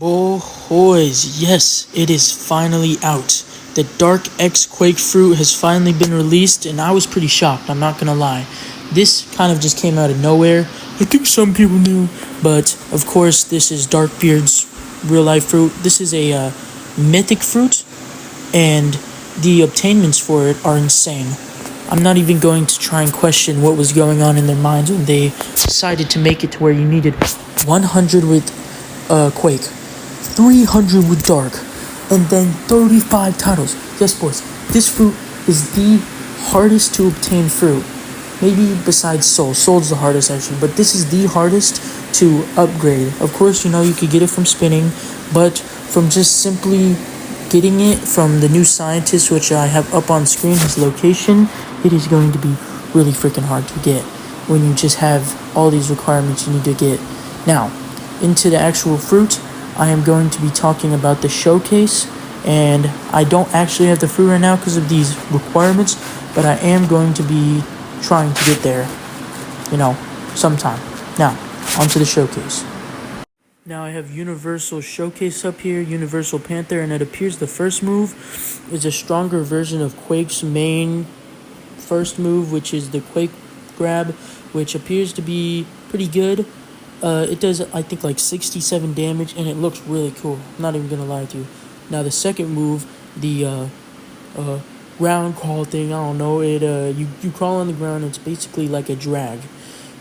Boys, yes, it is finally out. The Dark X Quake fruit has finally been released, and I was pretty shocked, I'm not gonna lie. This kind of just came out of nowhere. I think some people knew, but of course, this is Darkbeard's real life fruit. This is a mythic fruit, and the obtainments for it are insane. I'm not even going to try and question what was going on in their minds when they decided to make it to where you needed 100 with Quake, 300 with Dark, and then 35 titles. Yes, boys, this fruit is the hardest to obtain fruit. Maybe besides Soul. Soul's the hardest, actually, but this is the hardest to upgrade. Of course, you could get it from spinning, but from just simply getting it from the new scientist, which I have up on screen, his location, it is going to be really freaking hard to get when you just have all these requirements you need to get. Now, into the actual fruit, I am going to be talking about the showcase, and I don't actually have the fruit right now because of these requirements, but I am going to be trying to get there, sometime. Now, onto the showcase. Now I have Universal Showcase up here, Universal Panther, and it appears the first move is a stronger version of Quake's main first move, which is the Quake grab, which appears to be pretty good. It does, I think, like 67 damage, and it looks really cool. I'm not even gonna lie to you. Now the second move, the ground crawl thing, I don't know, it you crawl on the ground. It's basically like a drag,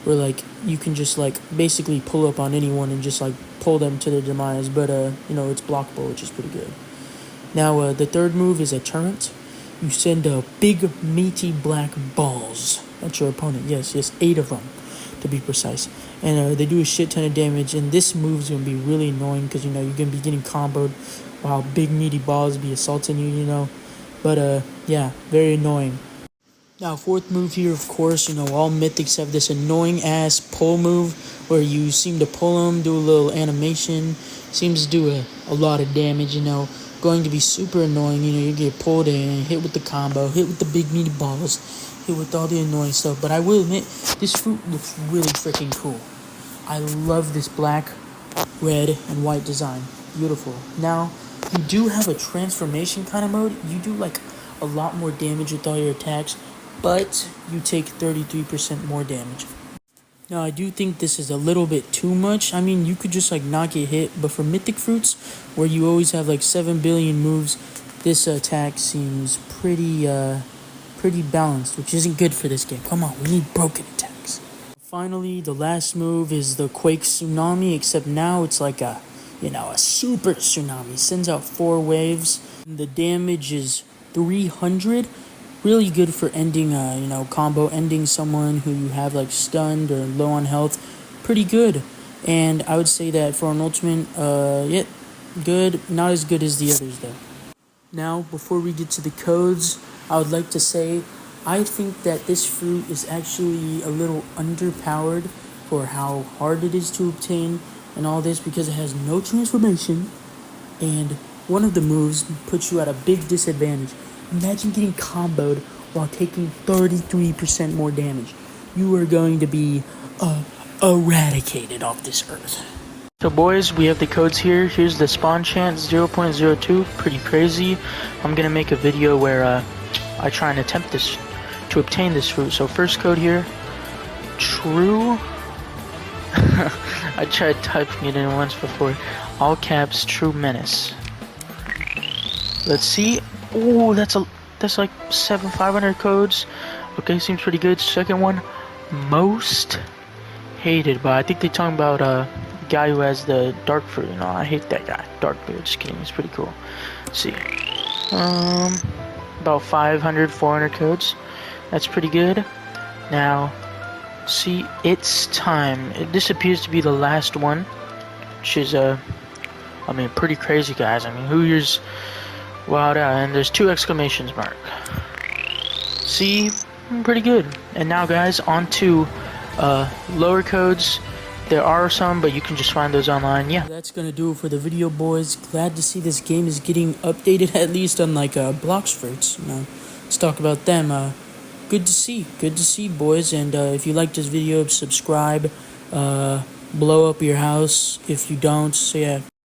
where like you can just like basically pull up on anyone and just like pull them to their demise. But it's blockable, which is pretty good. Now the third move is a turret. You send big meaty black balls at your opponent. Yes, 8 of them to be precise, and they do a shit ton of damage. And this move is gonna be really annoying because you're gonna be getting comboed while big meaty balls be assaulting you. But yeah, very annoying. Now, fourth move here, of course, all mythics have this annoying ass pull move where you seem to pull them, do a little animation, seems to do a lot of damage. Going to be super annoying. You get pulled in, hit with the combo, hit with the big meaty balls, hit with all the annoying stuff. But I will admit, this fruit looks really freaking cool. I love this black, red, and white design. Beautiful. Now, you do have a transformation kind of mode. You do like a lot more damage with all your attacks, but you take 33% more damage. Now, I do think this is a little bit too much. I mean, you could just like not get hit, but for mythic fruits, where you always have like 7 billion moves, this attack seems pretty balanced, which isn't good for this game. Come on, we need broken attacks. Finally, the last move is the Quake Tsunami, except now it's like a super tsunami. It sends out 4 waves. The damage is 300. Really good for ending, combo ending someone who you have like stunned or low on health. Pretty good. And I would say that for an ultimate, good. Not as good as the others though. Now, before we get to the codes, I would like to say I think that this fruit is actually a little underpowered for how hard it is to obtain and all this, because it has no transformation, and one of the moves puts you at a big disadvantage. Imagine getting comboed while taking 33% more damage. You are going to be eradicated off this earth. So boys, we have the codes here. Here's the spawn chance 0.02. Pretty crazy. I'm going to make a video where I try and attempt this to obtain this fruit. So first code here, true. I tried typing it in once before. All caps, true menace. Let's see. Oh, that's like 500 codes. Okay, seems pretty good. Second one, most hated by. I think they're talking about a guy who has the dark fruit. I hate that guy. Darkbeard. Just kidding. It's pretty cool. Let's see. About 500, 400 codes. That's pretty good. Now, see, it's time. This appears to be the last one, which is pretty crazy, guys. Who here's wowed out? And there's 2 exclamations mark. See, pretty good. And now, guys, on to lower codes. There are some, but you can just find those online. Yeah, that's gonna do it for the video, boys. Glad to see this game is getting updated, at least on like blocks fruits. Let's talk about them. Good to see, boys. And if you like this video, subscribe, blow up your house if you don't. So yeah.